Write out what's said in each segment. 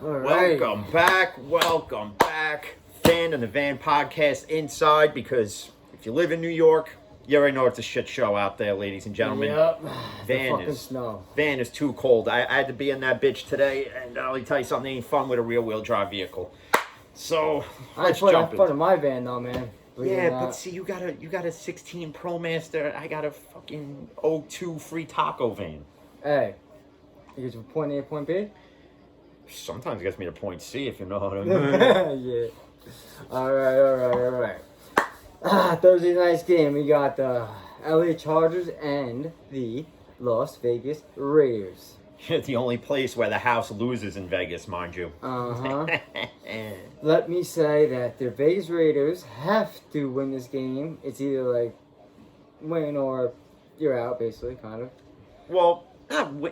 All right. Welcome back. Fan in the Van podcast inside, because if you live in New York, you already know it's a shit show out there, ladies and gentlemen. Yep. Van fucking is snow. Van is too cold. I had to be in that bitch today, and I'll tell you something, ain't fun with a rear-wheel drive vehicle. So let's jump in front of my van though, man. Yeah, but see, you got a 16 Pro Master. I got a fucking 02 free taco van. Hey, you get from point A to point B? Sometimes it gets me to point C, if you know what I mean. Yeah. All right. Thursday night's game, we got the LA Chargers and the Las Vegas Raiders. The only place where the house loses in Vegas, mind you. Let me say that the Vegas Raiders have to win this game. It's either like win or you're out, basically, kind of. Well,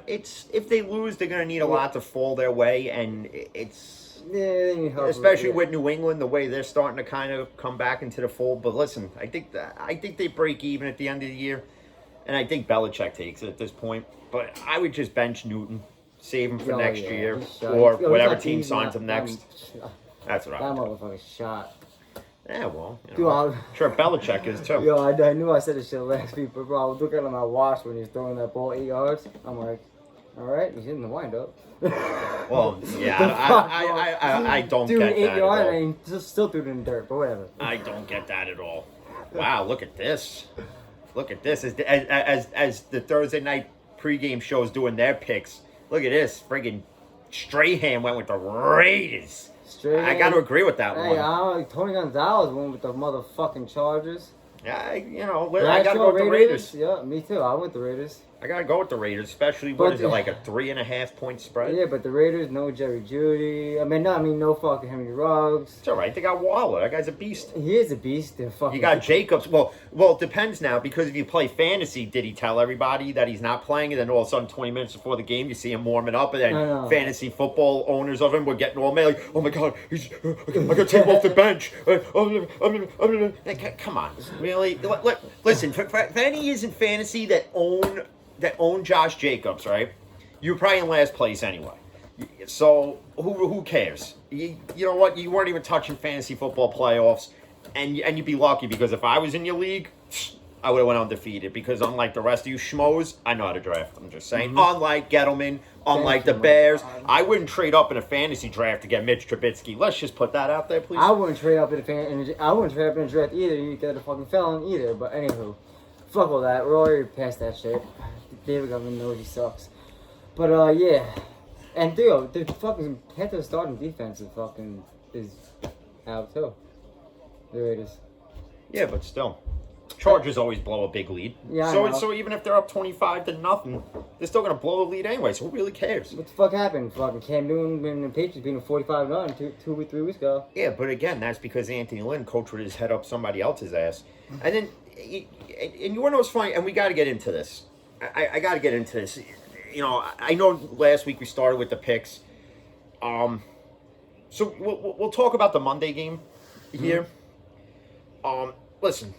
it's if they lose, they're gonna need a lot to fall their way, and it's they need help, especially with New England, the way they're starting to kind of come back into the fold. But listen, I think they break even at the end of the year, and I think Belichick takes it at this point. But I would just bench Newton, save him for next year, or whatever team signs him next. That's what I would do. That motherfucker's shot. Yeah, well, sure Belichick is too. Yo, I knew I said this shit last week, but bro, I was looking at my watch when he was throwing that ball 8 yards. I'm like, all right, he's in the windup. Well, yeah, I don't get that 8 yards, at all. and he still threw it in the dirt, but whatever. I don't get that at all. Wow, look at this. Look at this. As the Thursday night pregame shows doing their picks, look at this. Friggin' Strahan went with the Raiders. I got to agree with that one. Tony Gonzalez went with the motherfucking Chargers. Yeah, I got to go with the Raiders. Yeah, me too. I went the Raiders. I got to go with the Raiders, especially, what is it, like a 3.5 point spread? Yeah, but the Raiders, no Jerry Jeudy. No fucking Henry Ruggs. It's all right. They got Waller. That guy's a beast. He is a beast. You got Jacobs. Well, it depends now, because if you play fantasy, did he tell everybody that he's not playing? And then all of a sudden, 20 minutes before the game, you see him warming up, and then fantasy football owners of him were getting all mad, like, oh my God, I got to take him off the bench. Come on, really? Listen, for any years in fantasy that own Josh Jacobs, right? You're probably in last place anyway. So who cares? You know what? You weren't even touching fantasy football playoffs, and you'd be lucky, because if I was in your league, I would have went undefeated, because unlike the rest of you schmoes, I know how to draft. I'm just saying. Mm-hmm. Unlike Gettleman, unlike the Bears, I wouldn't trade up in a fantasy draft to get Mitch Trubisky. Let's just put that out there, please. I wouldn't trade up in a draft either. You get a fucking felon either. But anywho, fuck all that. We're already past that shit. David Government knows he sucks. But yeah. And Theo, the fucking Panthers starting defense is out too. The Raiders. Yeah, but still. Chargers always blow a big lead. Yeah, so even if they're up 25-0, they're still gonna blow the lead anyway. So who really cares? What the fuck happened? Fucking Cam Newton and the Patriots being 45-0 2 or 3 weeks ago. Yeah, but again, that's because Anthony Lynn coached with his head up somebody else's ass. And then, and you want to know what's funny? And we got to get into this. I got to get into this. You know, I know last week we started with the picks. So we'll talk about the Monday game here. Listen.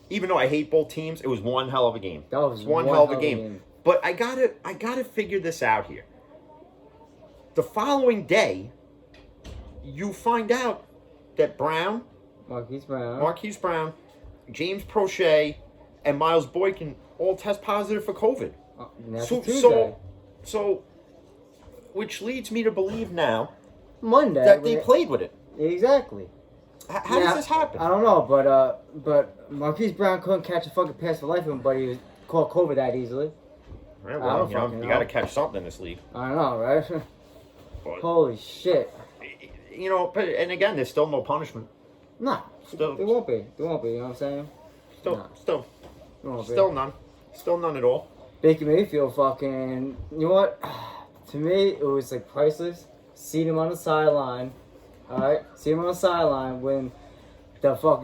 Even though I hate both teams, it was one hell of a game. That was one hell of a game. But I gotta figure this out here. The following day, you find out that Marquise Brown, James Prochet, and Miles Boykin all test positive for COVID. So, which leads me to believe now Monday that they played with it. Exactly. How does this happen? I don't know, but Marquise Brown couldn't catch a fucking pass for life of him, but he was caught COVID that easily. Right, well, you got to catch something in this league. I know, right? But, holy shit. You know, and again, there's still no punishment. Nah, there won't be. There won't be, you know what I'm saying? Still none. Still none at all. Baker Mayfield fucking, you know what? To me, it was like priceless. Seeing him on the sideline. Alright, see him on the sideline when Justin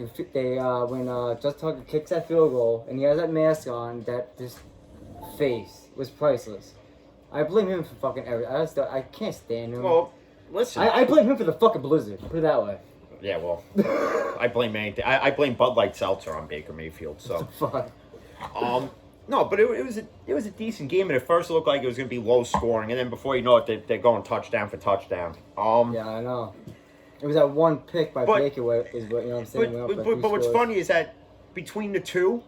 Tucker kicks that field goal and he has that mask on. That this face was priceless. I blame him for fucking everything. I can't stand him. Well, listen, I blame him for the fucking blizzard. Put it that way. Yeah, well, I blame anything. I blame Bud Light Seltzer on Baker Mayfield. So, fuck. No, but it was a decent game, and at first it looked like it was going to be low scoring, and then before you know it, they're going touchdown for touchdown. Yeah, I know. It was that one pick by But- Baker, is what you know what I'm saying. went up by But three what's scores. funny is that between the two,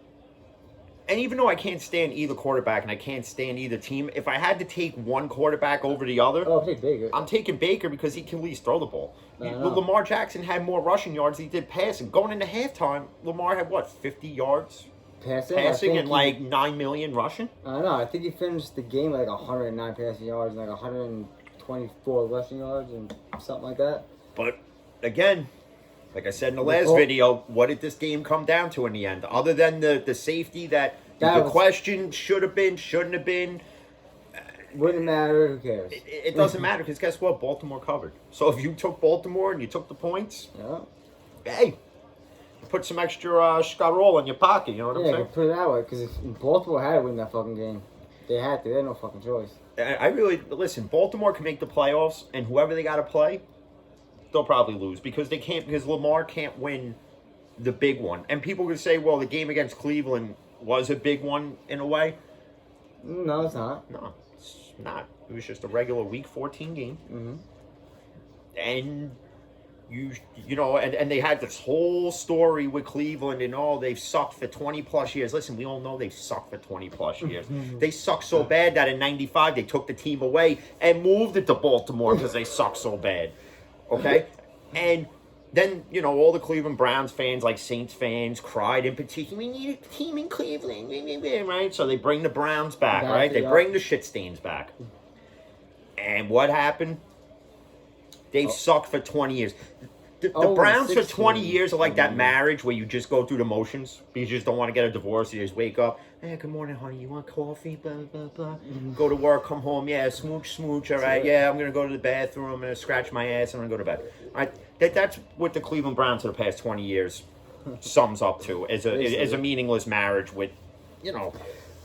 and even though I can't stand either quarterback and I can't stand either team, if I had to take one quarterback over the other, Oh, take Baker. I'm taking Baker because he can at least throw the ball. I know. Lamar Jackson had more rushing yards than he did passing. Going into halftime, Lamar had what, 50 yards Passing, I passing think and like 9 million rushing? I don't know. I think he finished the game like 109 passing yards and like 124 rushing yards and something like that. But again, like I said in the The last ball- video, what did this game come down to in the end? Other than the safety that That the was- question should have been, shouldn't have been, Wouldn't matter. Who cares? it doesn't matter because guess what? Baltimore covered. So if you took Baltimore and you took the points, Yeah. hey, put some extra scroll in your pocket. You know what I'm Yeah, saying? you put it that way. Because if Baltimore had to win that fucking game, they had to. They had no fucking choice. I really listen. Baltimore can make the playoffs, and whoever they got to play, they'll probably lose because they can't. Because Lamar can't win the big one. And people could say, well, the game against Cleveland was a big one in a way. No, it's not. No, it's not. It was just a regular Week 14 game, Mm-hmm. and you know, and they had this whole story with Cleveland and all they've sucked for 20 plus years. Listen, we all know they've sucked for 20 plus years. They sucked so bad that in '95 they took the team away and moved it to Baltimore because they suck so bad. Okay, and then you know all the Cleveland Browns fans, like Saints fans, cried in particular. We need a team in Cleveland, right? So they bring the Browns back, Back, right? They yeah. bring the shit stains back. And what happened? They've sucked for 20 years. The Oh, Browns for 16. 20 years are like that marriage where you just go through the motions because you just don't want to get a divorce. You just wake up, hey, good morning, honey. You want coffee? Blah, blah, blah. Go to work, come home. Yeah, smooch, smooch. All right. Yeah, I'm going to go to the bathroom. I'm going to scratch my ass. I'm going to go to bed. All right. That's what the Cleveland Browns for the past 20 years sums up to as a meaningless marriage with, you know,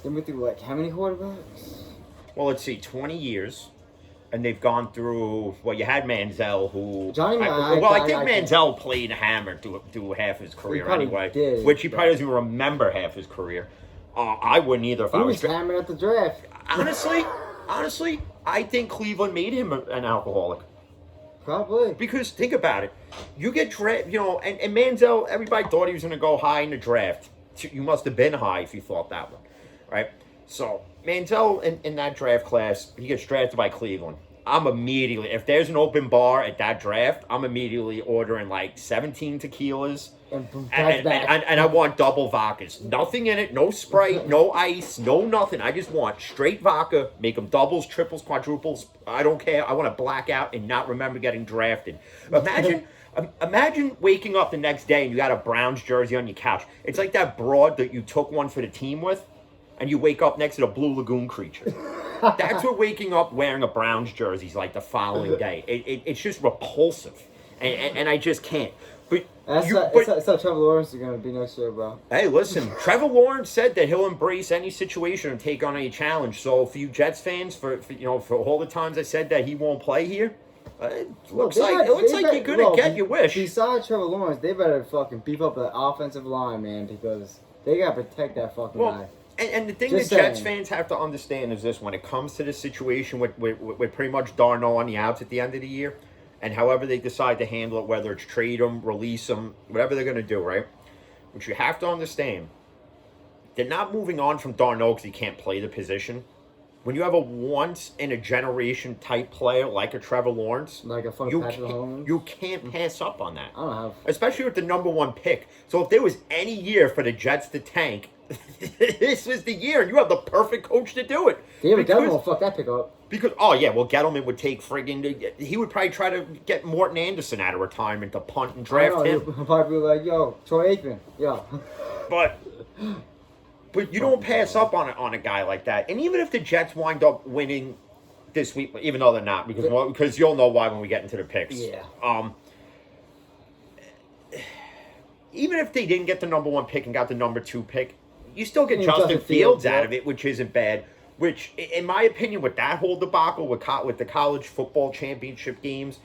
Then we through like how many quarterbacks? well, let's see, 20 years. And they've gone through. Well, you had Manziel, who. Johnny, I think Manziel played hammer through half his career probably anyway, did, which he probably doesn't even remember half his career. I wouldn't either if He I was was. hammered at the draft. Honestly, I think Cleveland made him an alcoholic Probably. because think about it, you get draft, you know, and Manziel. Everybody thought he was going to go high in the draft. You must have been high if you thought that one, right? So Manziel in that draft class, he gets drafted by Cleveland. I'm immediately, if there's an open bar at that draft, I'm immediately ordering like 17 tequilas. And back. And I want double vodkas. Nothing in it, no Sprite, no ice, no nothing. I just want straight vodka, make them doubles, triples, quadruples. I don't care. I want to black out and not remember getting drafted. Imagine waking up the next day and you got a Browns jersey on your couch. It's like that broad that you took one for the team with, and you wake up next to the Blue Lagoon creature. That's what waking up wearing a Browns jersey is like the following day. It's just repulsive, and I just can't. But That's how Trevor Lawrence is gonna be next year, bro. hey, listen, Trevor Lawrence said that he'll embrace any situation and take on any challenge. So for you Jets fans, for all the times I said that he won't play here, it looks like you're gonna get your wish. Besides Trevor Lawrence, they better fucking beef up the offensive line, man, because they gotta protect that fucking guy. And the thing Just that Jets saying. fans have to understand is this: when it comes to this situation with pretty much Darnold on the outs at the end of the year, and however they decide to handle it, whether it's trade him, release him, whatever they're going to do, right? What you have to understand, they're not moving on from Darnold because he can't play the position. When you have a once-in-a-generation type player like a Trevor Lawrence, Like a fucking Patrick Mahomes. you can't pass up on that. I don't know. Especially with the number one pick. So if there was any year for the Jets to tank, this was the year, and you have the perfect coach to do it. David Gettleman will fuck that pick up. Because, oh yeah, well, Gettleman would take he would probably try to get Morton Anderson out of retirement to punt and draft him. He'll probably be like, yo, Troy Aikman, yo. But you don't pass up on a guy like that. And even if the Jets wind up winning this week, even though they're not, because you'll know why when we get into the picks. Yeah. Even if they didn't get the number one pick and got the number two pick, you still get Yeah, Justin Justin Fields Fields, out yeah. of it, which isn't bad. Which, in my opinion, with that whole debacle with the college football championship games,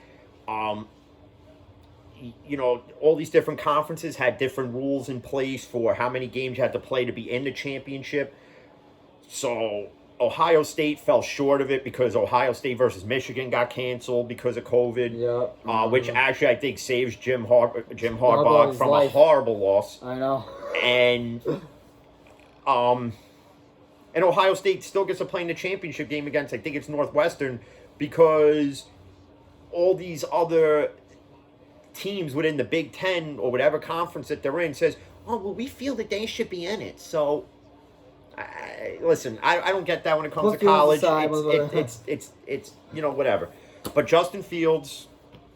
you know, all these different conferences had different rules in place for how many games you had to play to be in the championship. So Ohio State fell short of it because Ohio State versus Michigan got canceled because of COVID. Yep. Which actually I think saves Jim Harbaugh Harbaugh's from life. a horrible loss. I know. And and Ohio State still gets to play in the championship game against, I think it's Northwestern, because all these other teams within the Big Ten or whatever conference that they're in says, oh, well, we feel that they should be in it. So, listen, I don't get that when it comes to college. It's whatever. But Justin Fields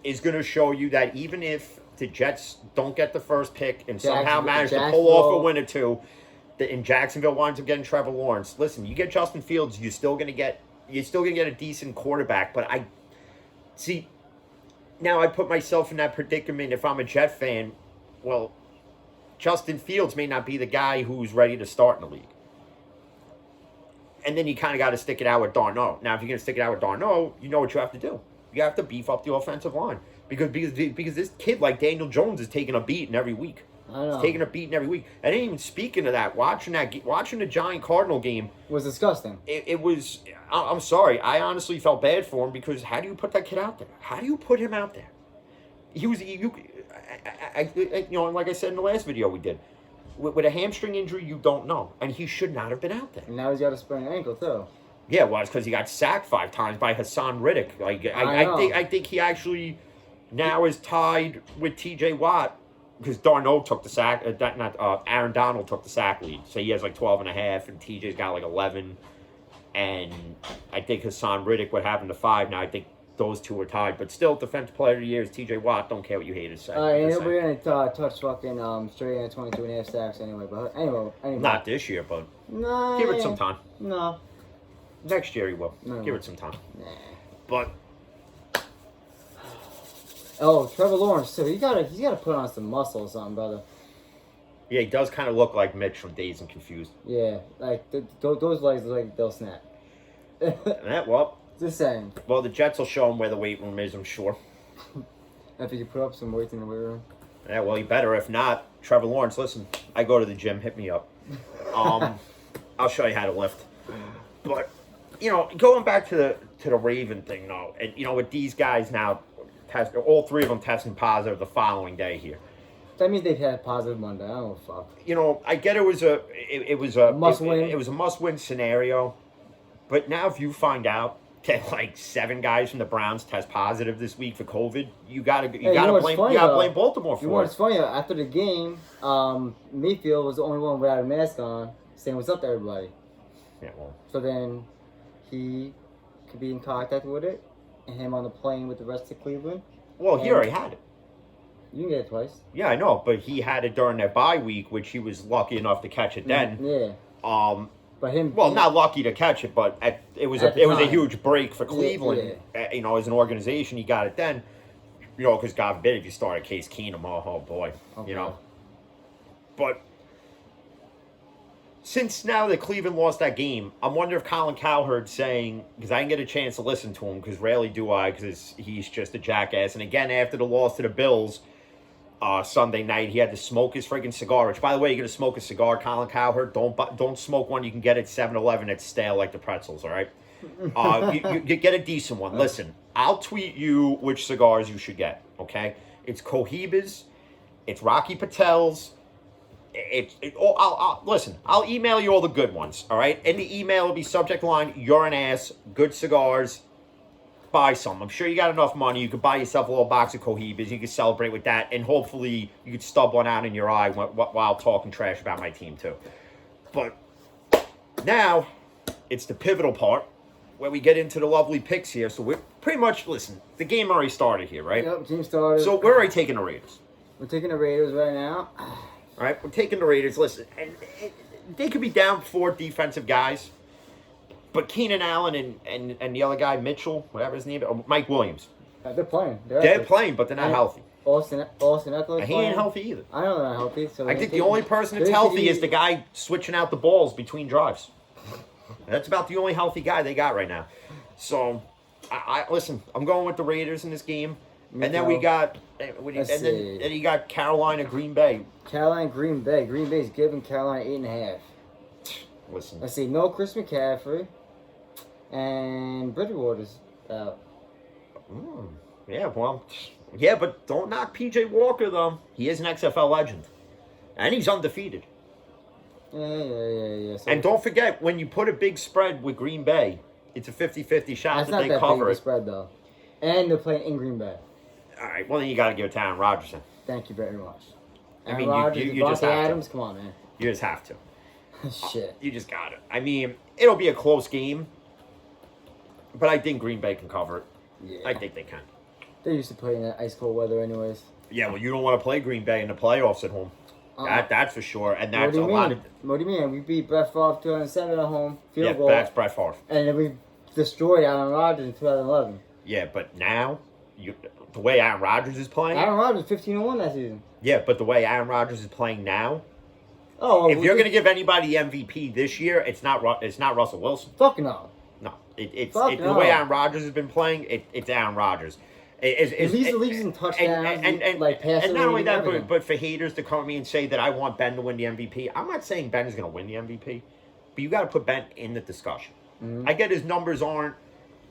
is going to show you that even if the Jets don't get the first pick and somehow manage to pull off a win or two, in Jacksonville winds up getting Trevor Lawrence. Listen, you get Justin Fields, you're still gonna get a decent quarterback. But I see now I put myself in that predicament if I'm a Jet fan. Well, Justin Fields may not be the guy who's ready to start in the league. And then you kind of got to stick it out with Darnold. Now, if you're gonna stick it out with Darnold, you know what you have to do. You have to beef up the offensive line because this kid like Daniel Jones is taking a beating every week. He's taking a beating every week. And even speaking of that, watching the Giant Cardinal game was disgusting. It was. I'm sorry. I honestly felt bad for him because how do you put that kid out there? How do you put him out there? He was like I said in the last video we did, with a hamstring injury you don't know, and he should not have been out there. And now he's got a sprained ankle too. Yeah, well, it's because he got sacked 5 times by Hassan Riddick. Like I think he actually now is tied with T.J. Watt. Because Darnold took the sack, Aaron Donald took the sack lead. So he has like 12 and a half, and TJ's got like 11. And I think Hassan Riddick would have him to 5. Now I think those two are tied. But still, Defensive Player of the Year is TJ Watt. Don't care what you hate to say. And we're going to touch fucking straight in 22 and a half sacks anyway. But anyway. Not this year, but give it some time. No. Next year he will. No. Give it some time. Nah. But Trevor Lawrence too. He's gotta put on some muscle or something, brother. Yeah, he does kind of look like Mitch from Dazed and Confused. Yeah, like those legs look like they'll snap. Well, just saying. Well, the Jets will show him where the weight room is, I'm sure. If you put up some weights in the weight room. Yeah, well, you better. If not, Trevor Lawrence, listen, I go to the gym. Hit me up. I'll show you how to lift. But going back to the Raven thing, though, and with these guys now. All 3 of them testing positive the following day here. That means they've had positive Monday. I don't fuck. I get it was a must-win. It was a must-win scenario, but now if you find out that like 7 guys from the Browns test positive this week for COVID, you gotta blame Baltimore for it. You know what's funny? After the game, Mayfield was the only one without a mask on, saying what's up to everybody. Yeah, well. So then he could be in contact with it. And him on the plane with the rest of Cleveland. Well, he already had it. You can get it twice. Yeah, I know, but he had it during their bye week, which he was lucky enough to catch it then. Yeah. But him. Well, not lucky to catch it, but it was a huge break for Cleveland. Yeah. As an organization, he got it then. Because God forbid if you start a Case Keenum, oh boy, okay. But since now that Cleveland lost that game, I'm wondering if Colin Cowherd's saying, because I didn't get a chance to listen to him, because rarely do I, because he's just a jackass. And again, after the loss to the Bills Sunday night, he had to smoke his friggin' cigar, which, by the way, you're going to smoke a cigar, Colin Cowherd, don't smoke one you can get at 7-Eleven that's stale like the pretzels, all right? You get a decent one. Listen, I'll tweet you which cigars you should get, okay? It's Cohibas, it's Rocky Patel's, listen, I'll email you all the good ones, all right? In the email will be subject line, you're an ass, good cigars, buy some. I'm sure you got enough money. You could buy yourself a little box of Cohibas. You could celebrate with that, and hopefully you could stub one out in your eye while talking trash about my team, too. But now, it's the pivotal part where we get into the lovely picks here. So we're pretty much, listen, the game already started here, right? Yep, game started. So we're already taking the Raiders. We're taking the Raiders right now. All right, we're taking the Raiders. Listen, and they could be down 4 defensive guys, but Keenan Allen and the other guy, Mitchell, whatever his name is, Mike Williams. They're playing. They're playing, but they're not healthy. Austin Eckler. He ain't healthy either. I know they're not healthy. So I think the only person that's healthy is the guy switching out the balls between drives. That's about the only healthy guy they got right now. So, I listen, I'm going with the Raiders in this game. And then we got, then you got Carolina, Green Bay. Carolina, Green Bay. Green Bay's giving Carolina 8.5. Listen. Let's see. No Chris McCaffrey. And Bridgewater's out. Yeah, well, yeah, but don't knock PJ Walker, though. He is an XFL legend. And he's undefeated. Yeah. So And don't forget, when you put a big spread with Green Bay, it's a 50-50 shot that's that not they that cover big of a it. spread, though. And they're playing in Green Bay. All right, well, then you got to give it to Aaron Rodgers. Thank you very much. I Aaron mean, Rodgers, you just Devontae have to. Adams, come on, man. You just have to. Shit. You just got it. I mean, it'll be a close game, but I think Green Bay can cover it. Yeah. I think they can. They used to play in that ice cold weather, anyways. Yeah, well, you don't want to play Green Bay in the playoffs at home. That's for sure, and What that's do you a mean? lot of. What do you mean? We beat Brett Favre 2007 at home, field goal, That's Brett Favre. and then we destroyed Aaron Rodgers in 2011. Yeah, but now the way Aaron Rodgers is playing. Aaron Rodgers 15-1 that season. Yeah, but the way Aaron Rodgers is playing now. Oh, If you're going to give anybody the MVP this year, it's not Russell Wilson. fuck no. No, it's Fuck the no. way Aaron Rodgers has been playing. It's Aaron Rodgers. He leads the leagues in touchdowns, like passing. And not only rating, that, everything. but for haters to come at me and say that I want Ben to win the MVP, I'm not saying Ben is going to win the MVP, but you got to put Ben in the discussion. I get his numbers aren't,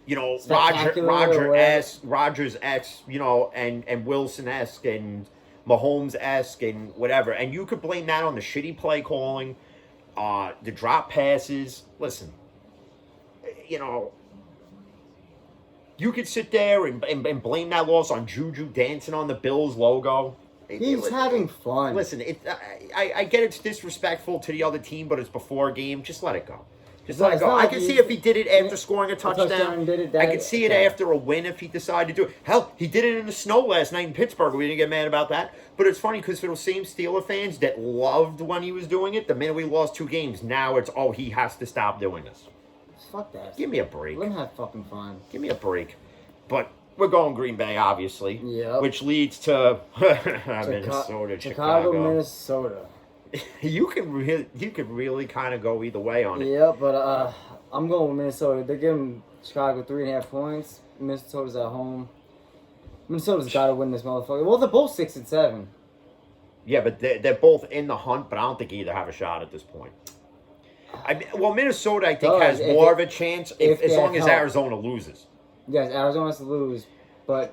Spectacular or whatever. Rodgers-esque, and Wilson-esque and Mahomes-esque and whatever. And you could blame that on the shitty play calling, the drop passes. Listen, you could sit there and blame that loss on Juju dancing on the Bills logo. He's having fun. Listen, I get it's disrespectful to the other team, but it's before a game. Just let it go. Just let it It's go. not I like can he- see if he did it after scoring a touchdown touchdown. did it, I that- could see it okay. after a win if he decided to do it. Hell, he did it in the snow last night in Pittsburgh. We didn't get mad about that. But it's funny because for those same Steeler fans that loved when he was doing it, the minute we lost 2 games, now it's, he has to stop doing this. Fuck that. Give me a break. Let him have fucking fun. Give me a break. But we're going Green Bay, obviously. Yep. Which leads to Minnesota, Chicago. Minnesota. You could really kind of go either way on it. Yeah, but I'm going with Minnesota. They're giving Chicago 3.5 points. Minnesota's at home. Minnesota's got to win this motherfucker. Well, they're both 6-7. Yeah, but they're both in the hunt, but I don't think either have a shot at this point. Minnesota, I think, has more of a chance as long as Arizona loses. Yes, Arizona has to lose, but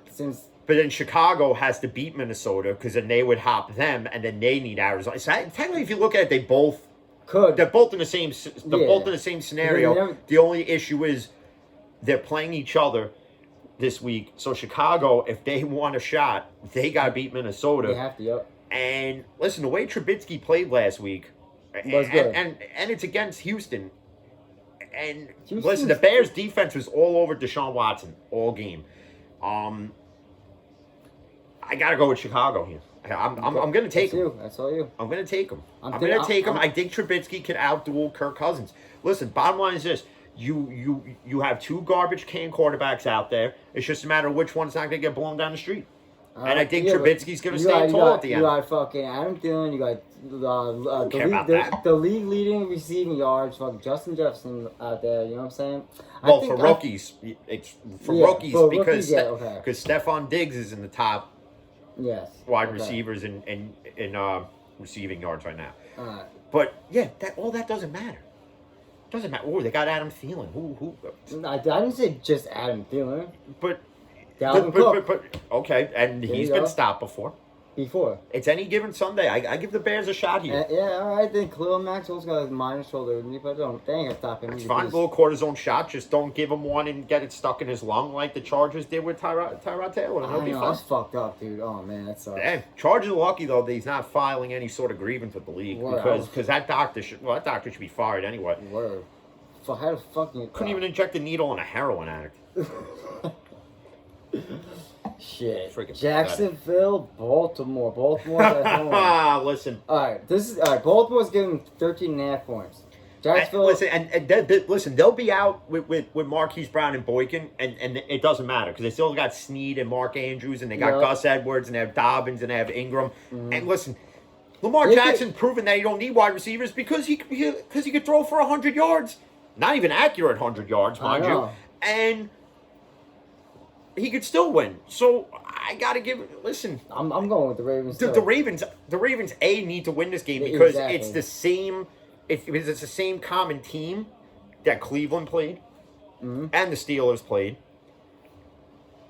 But then Chicago has to beat Minnesota because then they would hop them, and then they need Arizona. So technically, if you look at it, they're both in the same. They're both in the same scenario. The only issue is they're playing each other this week. So Chicago, if they want a shot, they got to beat Minnesota. They have to. Yep. And listen, the way Trubisky played last week, was good. And it's against Houston. And Houston's listen, the Bears' defense was all over Deshaun Watson all game. I got to go with Chicago here. I'm going to take him. That's all you. I'm going to take him. I'm thinking- going to take him. I'm- I think Trubisky could outduel Kirk Cousins. Listen, bottom line is this. You have 2 garbage can quarterbacks out there. It's just a matter of which one's not going to get blown down the street. And I think Trubisky's going to stand tall at the end. You got fucking Adam Thielen. You got care about that. the league leading receiving yards. Fucking Justin Jefferson out there. You know what I'm saying? Well, for rookies, it's rookies for because rookies, okay. because Stephon Diggs is in the top Yes. wide receivers in receiving yards right now. Alright. But yeah, all that doesn't matter. Doesn't matter. Oh, they got Adam Thielen. Who? I didn't say just Adam Thielen. But Dalvin Cook. but okay, and There he's you been go. stopped before. Before. It's any given Sunday. I give the Bears a shot here. Yeah, alright. Then Khalil Maxwell's got a minor shoulder knee, but they ain't gonna stop him. It's fine, little cortisone shot. Just don't give him one and get it stuck in his lung like the Chargers did with Tyrod Taylor. And he'll I be know, fine. that's fucked up, dude. Oh man, that sucks. Damn, Chargers are lucky though that he's not filing any sort of grievance with the league Wow. because that doctor should be fired anyway. Word. How the fucking Couldn't even inject a needle in a heroin addict. Shit. Freaking Jacksonville, Baltimore. Baltimore's at home. Listen. Alright, Baltimore's giving 13.5 points. Jacksonville. Listen, they'll be out with Marquise Brown and Boykin, and it doesn't matter because they still got Snead and Mark Andrews, and they got Gus Edwards, and they have Dobbins, and they have Ingram. And listen, Lamar Jackson proven that you don't need wide receivers because he could throw for 100 yards. Not even accurate 100 yards, mind you. And he could still win. So I gotta listen. I'm going with the Ravens. The Ravens need to win this game because Exactly. it's the same because it's the same common team that Cleveland played Mm-hmm. and the Steelers played.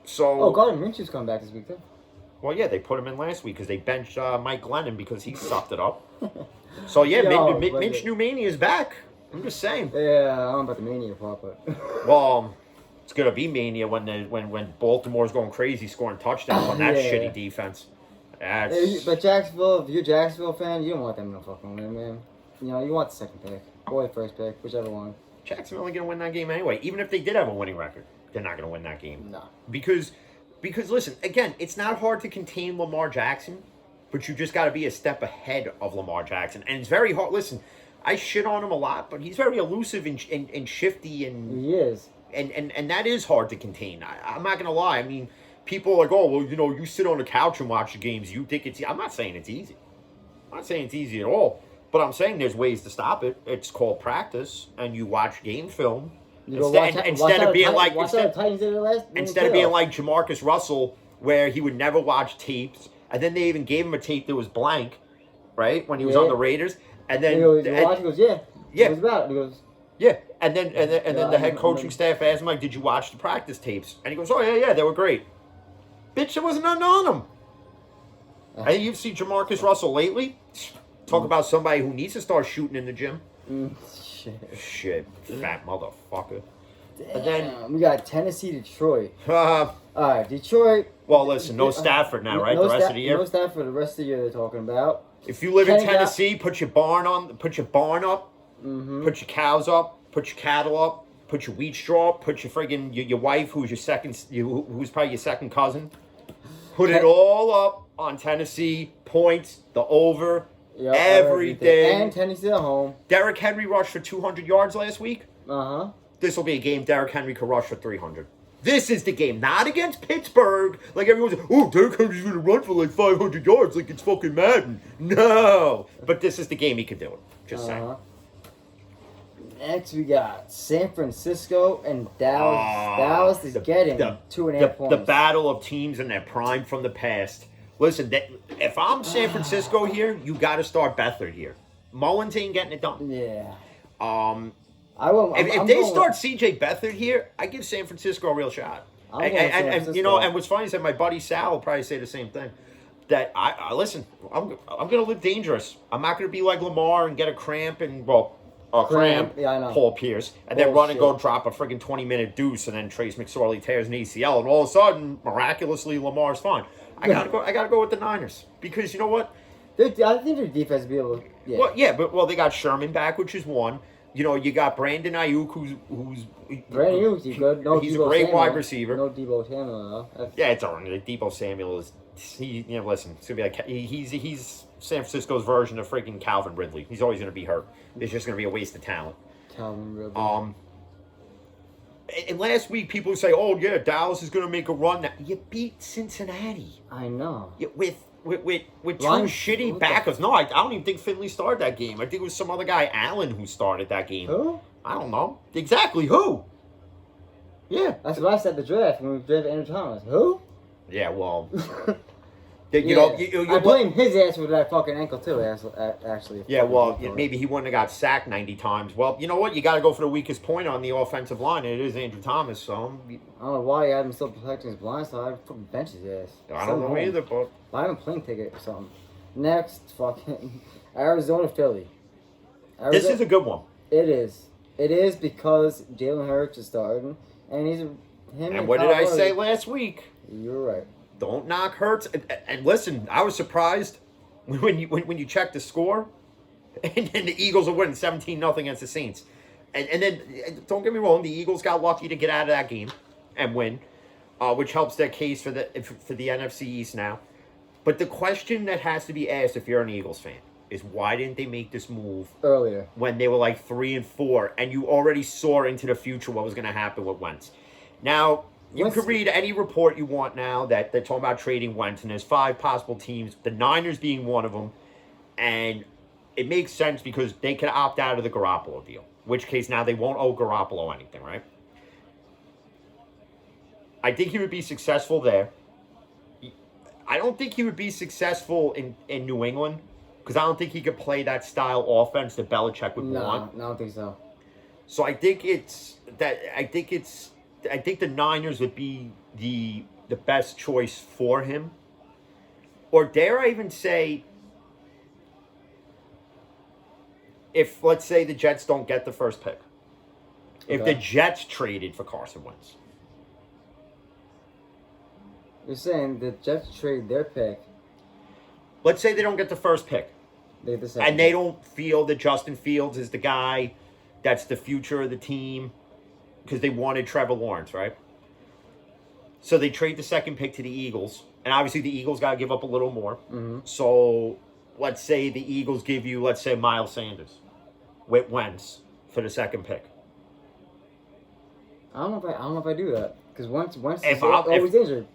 So, Oh, Gardner Minshew's coming back this week too. well, yeah, they put him in last week because they benched Mike Glennon because he sucked it up. So yeah, Yo, Mitch Newmania is back. I'm just saying. Yeah, I don't know about the mania part, but Well, it's gonna be mania when Baltimore's going crazy scoring touchdowns on that Yeah. shitty defense. That's but Jacksonville, if you're a Jacksonville fan, you don't want them to fucking win, man. You know, you want the second pick or the first pick, whichever one. Jacksonville only gonna win that game anyway. Even if they did have a winning record, they're not gonna win that game. No. Because listen, again, it's not hard to contain Lamar Jackson, but you just got to be a step ahead of Lamar Jackson, and it's very hard. Listen, I shit on him a lot, but he's very elusive and shifty, and He is. and that is hard to contain. I'm not gonna lie. I mean, people are like, oh well, you know, you sit on the couch and watch the games. You think it's? I'm not saying it's easy. I'm not saying it's easy at all. But I'm saying there's ways to stop it. It's called practice, and you watch game film. You go Instead of being like instead of being like Jamarcus Russell, where he would never watch tapes, and then they even gave him a tape that was blank, right, when he was on the Raiders, and then he goes, yeah. Yeah. He goes about it. He goes, yeah, and then the head coaching staff asked him like, "Did you watch the practice tapes?" And he goes, "Oh yeah, they were great." Bitch, there wasn't nothing on them. And you've seen Jamarcus Russell lately. Talk about somebody who needs to start shooting in the gym. Shit, fat motherfucker. Damn, And then we got Tennessee, Detroit. uh, All right, Detroit. well, listen, no Stafford now, right? No The rest of the year. No Stafford the rest of the year. They're talking about. If you live in Kenny Tennessee, put your barn up, put your cows up, put your cattle up, put your wheat straw up, put your friggin' your wife, who's who's probably your second cousin. Put it all up on Tennessee points, the over. Yep, everything. And Tennessee at home. Derrick Henry rushed for 200 yards last week. Uh-huh. This will be a game Derrick Henry could rush for 300. This is the game, not against Pittsburgh. Like everyone's like, oh, Derrick Henry's going to run for like 500 yards like it's fucking Madden. No. But this is the game he could do it. Just saying. Next, we got San Francisco and Dallas. Dallas is getting 2.5 points. The battle of teams in their prime from the past. Listen, if I'm San Francisco here, you got to start Beathard here. Mullins ain't getting it done. Yeah. If they start CJ Beathard here, I give San Francisco a real shot. And you know, and what's funny is that my buddy Sal will probably say the same thing. That I listen, I'm gonna live dangerous. I'm not gonna be like Lamar and get a cramp and cramp. Yeah, I know. Paul Pierce, and then run and go drop a friggin' 20-minute deuce, and then Trace McSorley tears an ACL, and all of a sudden, miraculously, Lamar's fine. I gotta go with the Niners because you know what? I think their defense will be able to. Yeah. Well, they got Sherman back, which is one. You know, you got Brandon Ayuk, who's Brandon Ayuk, he's good. No, he's Debo a great Samuel. wide receiver. No Debo Samuel though. Yeah, it's all right. Debo Samuel is listen, it's gonna be like he's San Francisco's version of freaking Calvin Ridley. He's always gonna be hurt. It's just gonna be a waste of talent. Calvin Ridley. And last week people say, "Oh yeah, Dallas is gonna make a run." Now you beat Cincinnati. I know. With two Ryan, shitty backups. No, I don't even think Finley started that game. I think it was some other guy, Allen, who started that game. Who? I don't know exactly who. Yeah, That's what I said the draft when we drafted Andrew Thomas. Who? yeah. Well, I blame his ass for that fucking ankle too. Actually. Yeah, well, maybe he wouldn't have got sacked 90 times. Well, you know what? You got to go for the weakest point on the offensive line, and it is Andrew Thomas. So I don't know why he had him still protecting his blind side. Fucking bench his ass. I don't know either, but Buy him a plane ticket or something. Next, fucking Arizona, Philly. this is a good one. It is. It is because Jalen Hurts is starting, and he's him. And what did I say last week? You're right. Don't knock Hurts. And listen, I was surprised when you check the score, and the Eagles are winning 17-0 against the Saints. And then, don't get me wrong, the Eagles got lucky to get out of that game and win, which helps their case for the NFC East now. But the question that has to be asked if you're an Eagles fan is why didn't they make this move Earlier when they were like 3-4 and you already saw into the future what was going to happen with Wentz? Now, you can read any report you want now that they're talking about trading Wentz, and there's 5 possible teams, the Niners being one of them, and it makes sense because they can opt out of the Garoppolo deal, in which case now they won't owe Garoppolo anything, right? I think he would be successful there. I don't think he would be successful in New England Because I don't think he could play that style offense that Belichick would want. No, I don't think so. So I think the Niners would be the best choice for him. Or dare I even say, if let's say the Jets don't get the first pick, if the Jets traded for Carson Wentz. You're saying the Jets trade their pick. Let's say they don't get the first pick. They get the second And they don't feel that Justin Fields is the guy that's the future of the team because they wanted Trevor Lawrence, right? So they trade the second pick to the Eagles. And obviously the Eagles got to give up a little more. Mm-hmm. So let's say the Eagles give you, let's say, Miles Sanders with Wentz for the second pick. I don't know if I do that because once If he's I'm- always injured,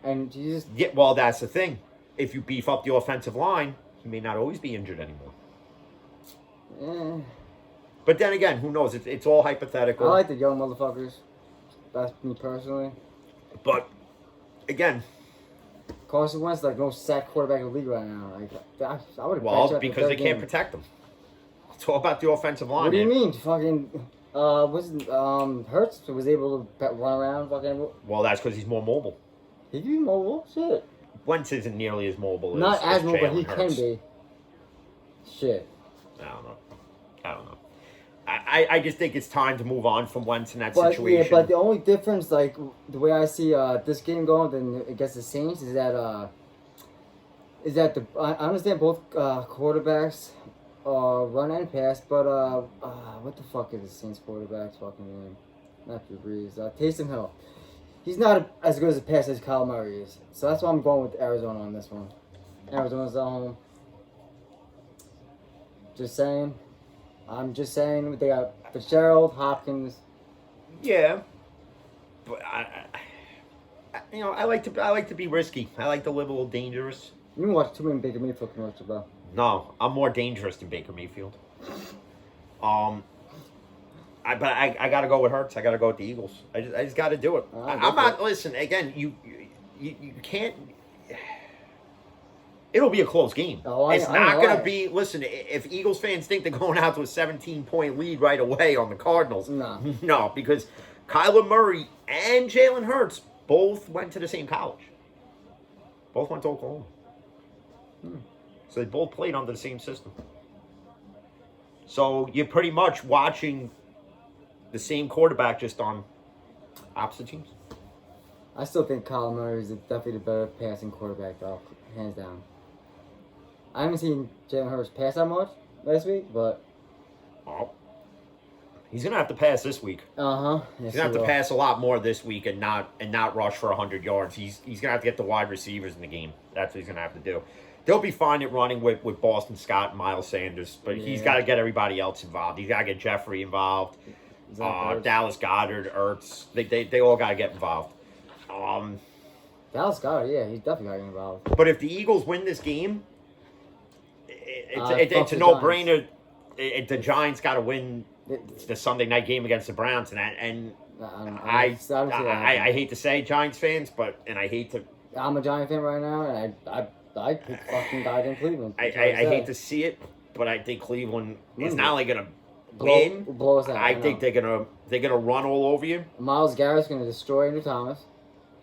and you just Yeah, well, that's the thing. If you beef up the offensive line, he may not always be injured anymore. But then again, who knows? It's all hypothetical. I like the young motherfuckers. That's me personally. But again, Carson Wentz like no sack quarterback in the league right now. Like I would. well, because they can't protect him. It's all about the offensive line. What do you man. mean? Fucking Hurts was able to run around. Fucking. Well, that's because he's more mobile. He can be mobile. Shit. Wentz isn't nearly as mobile Not as mobile, but Jalen he Hurts. can be. Shit. I don't know. I just think it's time to move on from Wentz in that But situation. yeah, but the only difference, like the way I see this game going, than against the Saints, is that I understand both quarterbacks run and pass, but what the fuck is the Saints quarterback's fucking name? Not Drew Brees. Taysom Hill. He's not as good as a pass as Kyle Murray is, so that's why I'm going with Arizona on this one. Arizona's at home. Just saying. I'm just saying they got Fitzgerald, Hopkins. Yeah, but I like to be risky. I like to live a little dangerous. You can watch too many Baker Mayfield commercials, bro. No, I'm more dangerous than Baker Mayfield. But I gotta go with Hurts. I gotta go with the Eagles. I just gotta do it. I'm not. Listen again. You can't. It'll be a close game. It's not going to be... Listen, if Eagles fans think they're going out to a 17-point lead right away on the Cardinals... No. No, because Kyler Murray and Jalen Hurts both went to the same college. Both went to Oklahoma. So they both played under the same system. So you're pretty much watching the same quarterback just on opposite teams. I still think Kyle Murray is definitely the better passing quarterback, though, hands down. I haven't seen Jalen Hurts pass that much last week, but... Oh. He's going to have to pass this week. Uh-huh. Yes, He's going to have to pass a lot more this week and not rush for 100 yards. He's going to have to get the wide receivers in the game. That's what he's going to have to do. They'll be fine at running with Boston Scott and Miles Sanders, but he's got to get everybody else involved. He's got to get Jeffrey involved, Dallas Goedert, Ertz. They all got to get involved. Dallas Goedert, yeah, he's definitely got to get involved. But if the Eagles win this game, it's a the no-brainer. The Giants got to win the Sunday night game against the Browns, and I hate to say Giants fans, I hate to. I'm a Giant fan right now, and I pick fucking guys in Cleveland. I hate to see it, but I think Cleveland is not only gonna win. Blow us out. I think they're gonna run all over you. Miles Garrett's gonna destroy Andrew Thomas.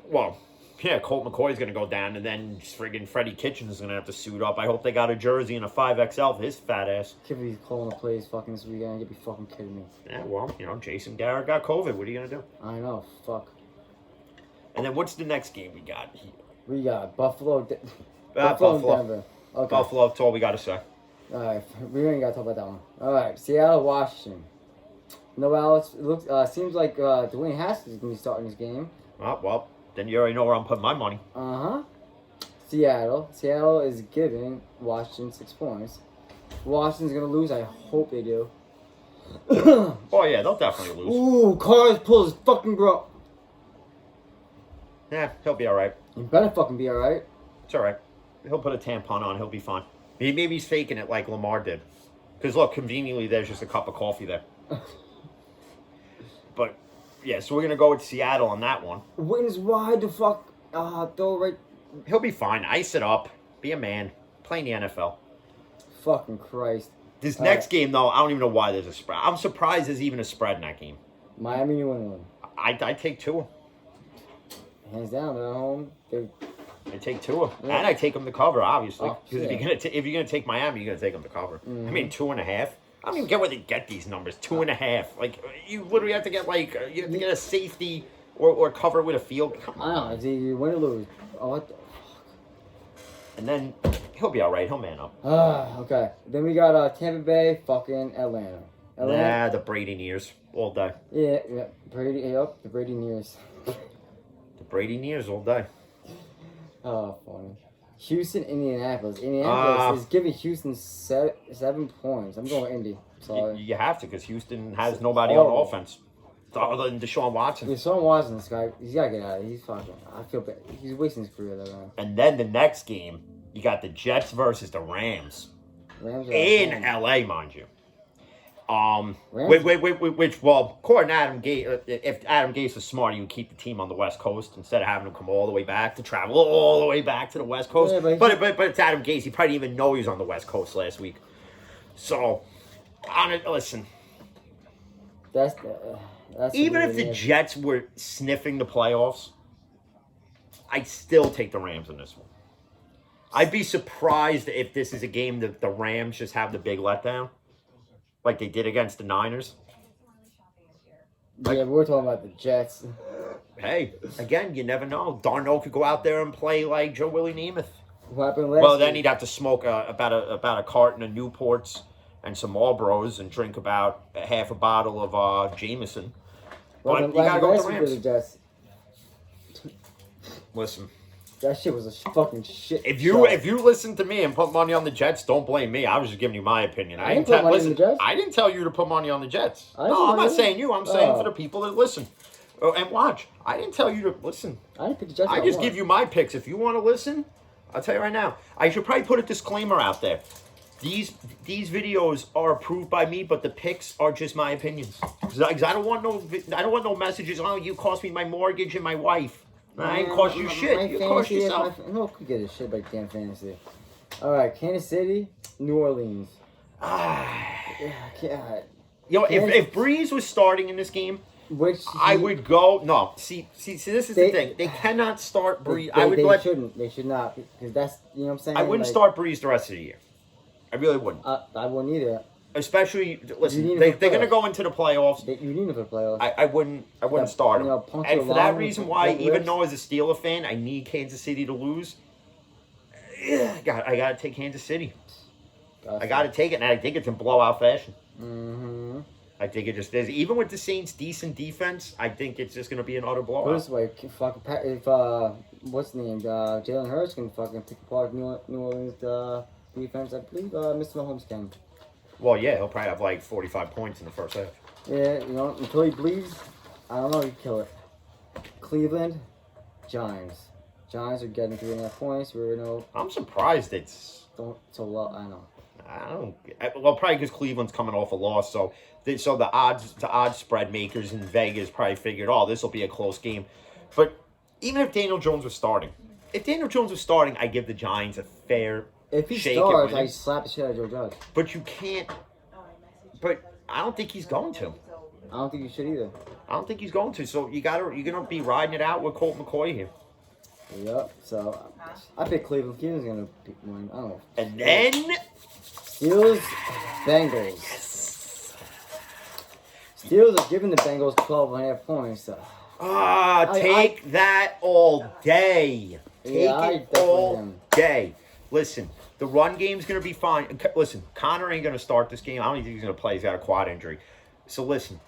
Well, yeah, Colt McCoy's gonna go down, and then friggin' Freddie Kitchens is gonna have to suit up. I hope they got a jersey and a 5XL for his fat ass. Could be calling the plays fucking this weekend. You'd be fucking kidding me. Yeah, well, Jason Garrett got COVID. What are you gonna do? I know. Fuck. And then what's the next game we got? We got Buffalo. Buffalo. And Denver. Okay. Buffalo. That's all we gotta say. All right, we ain't gotta talk about that one. All right, Seattle, Washington. No Alex. It looks seems like Dwayne Haskins is gonna be starting this game. Well, then you already know where I'm putting my money. Seattle. Seattle is giving Washington 6 points. Washington's gonna lose. I hope they do. Oh yeah, they'll definitely lose. Ooh, Carr's pulls his fucking bro. Yeah, he'll be all right. You better fucking be all right. It's all right. He'll put a tampon on. He'll be fine. Maybe he's faking it like Lamar did. Because look, conveniently, there's just a cup of coffee there. But yeah, so we're gonna go with Seattle on that one. Wings wide the fuck. Throw right. He'll be fine. Ice it up. Be a man. Play in the NFL. fucking Christ. This next game, though, I don't even know why there's a spread. I'm surprised there's even a spread in that game. Miami, New England. I take Tua. Hands down, they're at home. I take Tua. Yeah. And I take them to cover, obviously. Oh, Because if you're gonna take Miami, you're gonna take them to cover. Mm-hmm. I mean, 2.5. I don't even get where they get these numbers. 2.5. Like, you literally have to get, like, you have to get a safety or cover with a field. Come on. I don't know. It's either win or lose. Oh, what the... And then he'll be all right. He'll man up. Okay. Then we got Tampa Bay, fucking Atlanta. Nah, the Brady Nears all day. Yeah. Brady, yep, the Brady Nears. The Brady Nears all day. Oh, funny. Houston, Indianapolis. Indianapolis is giving Houston 7 points. I'm going Indy. Sorry. You have to, because Houston has nobody horrible. on offense other than Deshaun Watson. Yeah, Sean Watson, this guy, he's got to get out of it. He's fucking, I feel bad. He's wasting his career, that man. And then the next game, you got the Jets versus the Rams. Rams are In at home. LA, mind you. Rams? According to Adam Gase, if Adam Gase was smart, he would keep the team on the West Coast instead of having them come all the way back to travel all the way back to the West Coast. Yeah, but it's Adam Gase. He probably didn't even know he was on the West Coast last week. So, listen. That's Even if the Jets were sniffing the playoffs, I'd still take the Rams in this one. I'd be surprised if this is a game that the Rams just have the big letdown, like they did against the Niners. Yeah, we're talking about the Jets. Hey, again, you never know. Darnold could go out there and play like Joe Willie Namath. What happened last Well, then week? he'd have to smoke about a carton of Newports and some Marlboros and drink about half a bottle of Jameson. Well, But you gotta go with the last week was Rams. the Jets. Listen, That shit was a fucking shit. if show. you listen to me and put money on the Jets, don't blame me. I was just giving you my opinion. I didn't put money on the Jets. I didn't tell you to put money on the Jets. I didn't No, I'm put not money- saying you. I'm saying Oh. for the people that listen and watch. I didn't tell you to listen. I didn't pick the Jets. I just give you my picks. If you want to listen, I'll tell you right now. I should probably put a disclaimer out there. These videos are approved by me, but the picks are just my opinions. Because I don't want no messages. Oh, you cost me my mortgage and my wife. I ain't cost you shit. You cost yourself. No, could get a shit by damn fantasy. All right, Kansas City, New Orleans. Yeah, You know, if Breeze was starting in this game, which I would go. No, see. This is the thing. They cannot start Breeze. I would let. shouldn't. They should not because that's you know what I'm saying. I wouldn't start Breeze the rest of the year. I really wouldn't. I wouldn't either. Especially, listen, need him they're for going to playoffs. go into the playoffs. You need them for playoffs. I wouldn't Yeah, start you him. know, puncture And for that line, reason why, don't even risk. though as a Steeler fan, I need Kansas City to lose, I got to take Kansas City. I got to take it, and I think it's in blowout fashion. Mm-hmm. I think it just is. Even with the Saints' decent defense, I think it's just going to be an utter blowout. Put it this way, if what's the name? Jalen Hurts can fucking pick apart New Orleans defense. I believe Mr. Mahomes can. Well, yeah, he'll probably have like 45 points in the first half. Yeah, you know, until he bleeds, I don't know, you kill it. Cleveland, Giants. Giants are getting 3.5 points. We're I'm surprised it's. don't so low. I know. I don't. Well, probably because Cleveland's coming off a loss, so the odds spread makers in Vegas probably figured, oh, this will be a close game. But even if Daniel Jones was starting, I give the Giants a fair If he shake at starts, winning. I slap the shit out of Joe Judge. But you can't. But I don't think he's going to. I don't think you should either. I don't think he's going to. So you're gonna be riding it out with Colt McCoy here. Yep. So I pick Cleveland. Cleveland's gonna win. I don't know. And then Steelers, Bengals. Steelers are giving the Bengals 12.5 points. take that all day. Take Yeah, I it definitely all am. day. Listen, the run game's going to be fine. Listen, Connor ain't going to start this game. I don't think he's going to play. He's got a quad injury. So listen,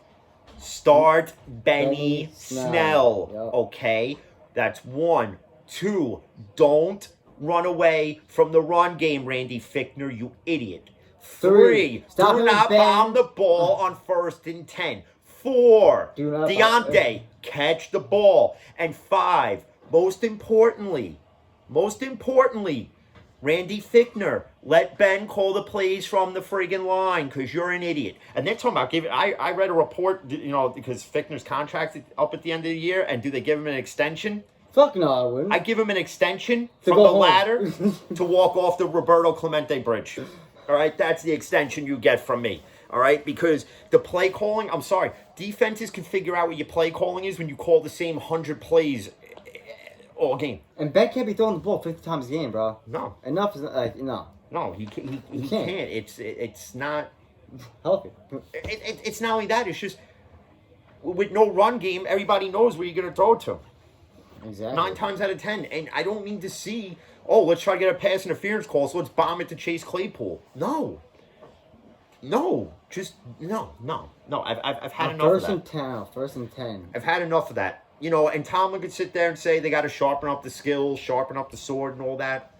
start Benny Snell. Yep. Okay? That's 1. 2, don't run away from the run game, Randy Fichtner, you idiot. 3, Stop do him, not Ben. bomb the ball on 1st and 10. 4, Do not Deontay, catch the ball. And 5, most importantly, Randy Fichtner, let Ben call the plays from the friggin' line because you're an idiot. And they're talking about giving. I read a report, because Fichtner's contract up at the end of the year, and do they give him an extension? Fuck no, I wouldn't. I give him an extension To from go the home. ladder to walk off the Roberto Clemente Bridge. All right, that's the extension you get from me. All right, because the play calling, I'm sorry, defenses can figure out what your play calling is when you call the same 100 plays all game. And Ben can't be throwing the ball 50 times a game, bro. No, Enough is like no no, he can't. He can't. can't. It's not. healthy. It's not only that. It's just with no run game, everybody knows where you're gonna throw it to. Exactly. 9 times out of 10, and I don't need to see. Oh, let's try to get a pass interference call, so let's bomb it to Chase Claypool. No, just no. I've had enough First of and that. 10. First and 10. I've had enough of that. You know, and Tomlin could sit there and say they got to sharpen up the skills, sharpen up the sword, and all that.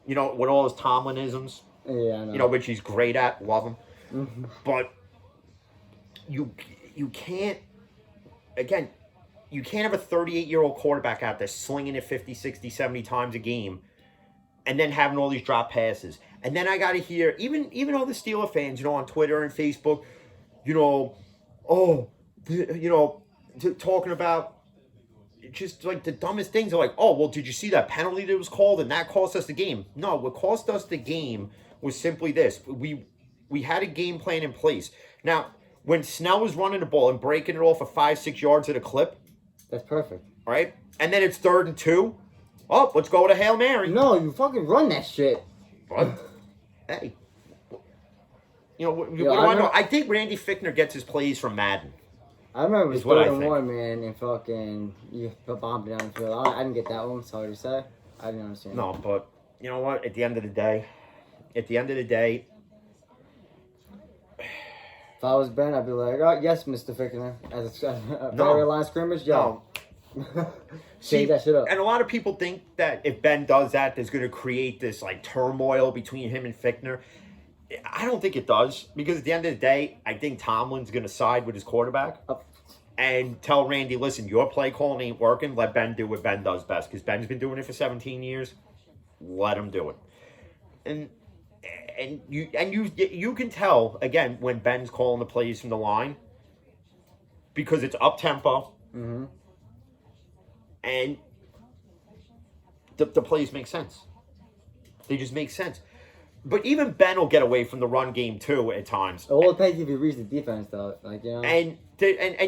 You know, with all his Tomlinisms. Yeah, I know. You know, which he's great at. Love him. Mm-hmm. But you can't. Again, you can't have a 38-year-old quarterback out there slinging it 50, 60, 70 times a game, and then having all these drop passes. And then I got to hear even all the Steeler fans, you know, on Twitter and Facebook, you know, talking about just like the dumbest things. They're like, oh, well, did you see that penalty that was called and that cost us the game? No, what cost us the game was simply this. We had a game plan in place. Now, when Snell was running the ball and breaking it off of 5-6 yards at a clip, That's perfect. all right, and then it's 3rd and 2. Oh, let's go with a Hail Mary. No, you fucking run that shit. But, hey, you know, what Yeah, do I I know? know- I think Randy Fichtner gets his plays from Madden. I remember it was Is what I 3rd and think. 1, man, and fucking you bombed it down the field. I didn't get that one. Sorry to say, I didn't understand. No, but you know what? At the end of the day, If I was Ben, I'd be like, oh yes, Mr. Fickner. As a No. very line scrimmage, yo. no. Shake that shit up. And a lot of people think that if Ben does that, there's going to create this like turmoil between him and Fichtner. I don't think it does, because at the end of the day, I think Tomlin's going to side with his quarterback Oh. and tell Randy, listen, your play calling ain't working. Let Ben do what Ben does best, because Ben's been doing it for 17 years. Let him do it. And you can tell again when Ben's calling the plays from the line, because it's up tempo. Mm-hmm. And the plays make sense. They just make sense. But even Ben will get away from the run game too at times. It will take if you reach the defense though, like you know. And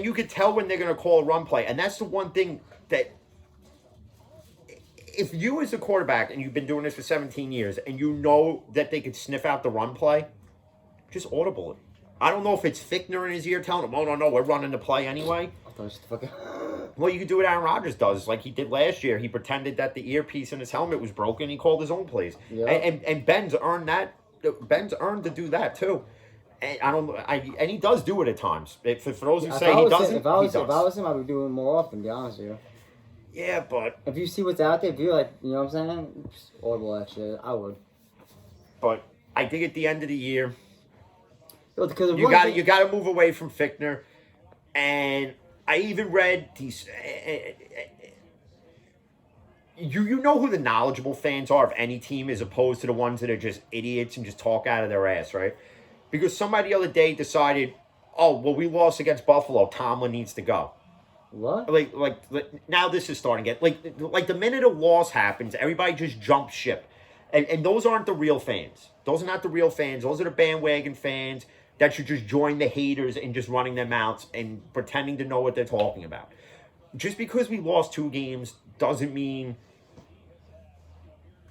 you could tell when they're going to call a run play. And that's the one thing that, if you as a quarterback, and you've been doing this for 17 years, and you know that they could sniff out the run play, just audible it. I don't know if it's Fichtner in his ear telling him, oh, no, we're running the play anyway. I thought it was just fucking. Well, you could do what Aaron Rodgers does, like he did last year. He pretended that the earpiece in his helmet was broken. He called his own plays. Yeah. And Ben's earned that. Ben's earned to do that too. And he does do it at times. For those who say he doesn't, if I was he does. if I was him, I would do it more often. To be honest with you. Yeah, but If you see what's out there, if you're like, you know what I'm saying, just audible that shit. I would. I think at the end of the year, Because you got to move away from Fichtner. And I even read these. You know who the knowledgeable fans are of any team, as opposed to the ones that are just idiots and just talk out of their ass, right? Because somebody the other day decided, oh, well, we lost against Buffalo. Tomlin needs to go. What? Like now this is starting to get like the minute a loss happens, everybody just jumps ship, and those aren't the real fans. Those are not the real fans. Those are the bandwagon fans that should just join the haters and just running their mouths and pretending to know what they're talking about. Just because we lost 2 games doesn't mean